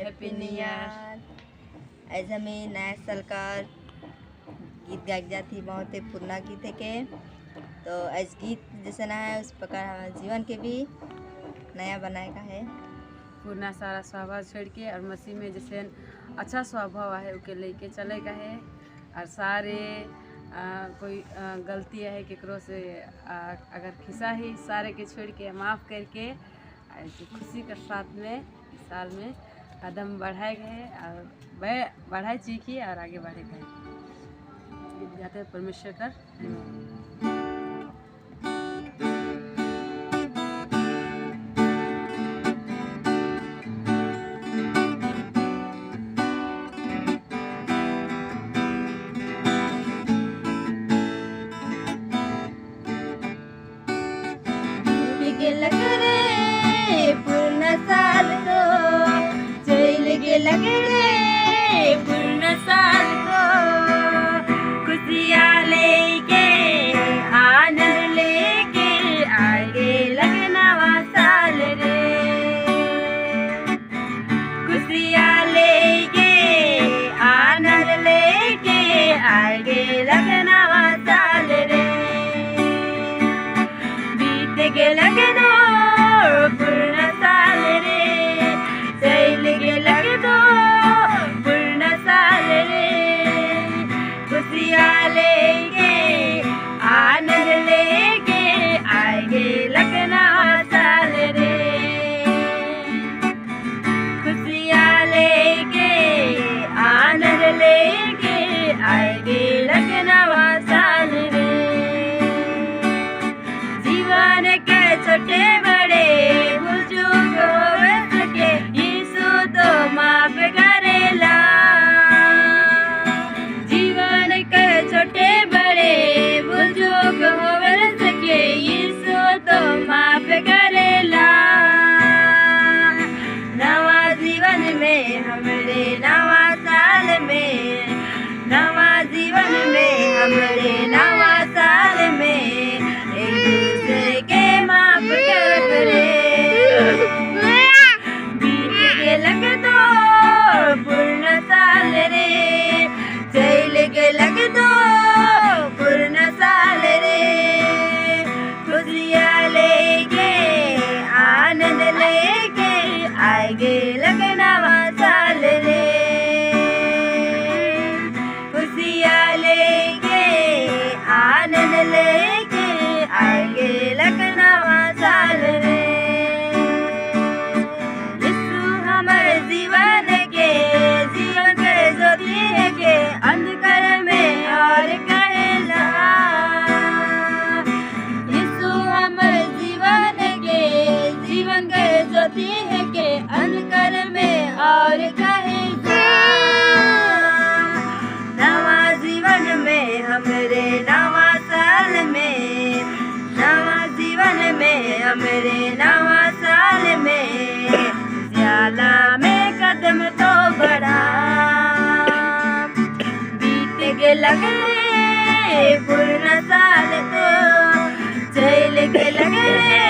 Happy new year. आज हमें नया साल का गीत गाई जाती बहुत ही पुराना गीत है के तो आज गीत जैसे ना है उस प्रकार हमारे जीवन के भी नया बनाए का है। पुराना सारा स्वभाव छोड़ के और मसीह में जैसे अच्छा स्वभाव है उके लेके चले का है और सारे कोई गलती है केकरो से अगर खिसा ही सारे के छोड़ के माफ़ करके खुशी के साथ में इस साल में कदम बढ़ाए गए और बढ़ाए सीखिए और आगे बढ़े गए जाते हैं परमेश्वर कर। लग रे पूर्ण साल तो चल गे लग रे पूर्ण साल तो खुशियाँ लेके आनंद लेके आगे लगना साल रे खुशियाँ लेके आनंद लेके आगे लगना साल रे बीत के लगे दो पूर्ण साल रे चल के लगे दो पूर्ण साल रे खुशियाँ लेके आनंद लेके आगे लगना साल रे खुशियाँ लेके आनंद लेके आगे लगना साल रे जीवन के छोटे बड़े भूल चूक हो सके यीशु तो माफ करेला जीवन के छोटे बड़े भूल चूक हो सके यीशु तो माफ करेला नवा जीवन में हमरे नवा साल में नवा जीवन में हमरे नवा साल में एक दूसरे के माफ कर रे बीत के लग दो पूर्ण साल रे चल के लग दो पूर्ण साल रे खुशियाँ लेके आनंद लेके आगे लगना साल रे खुशियाँ लेके आनंद लेके आगे लगना साल रे यीशु हमारे जीवन के ज्योति है के अंधकार में और कहला यीशु हमारे जीवन के ज्योति है के अंधकार में और कहला नवा जीवन में हमरे नवा साल में नवा जीवन में हमरे नवा साल में ज्यादा में कदम तो बढ़ा बीत के लग रे पूर्ण साल तो चल के लग रे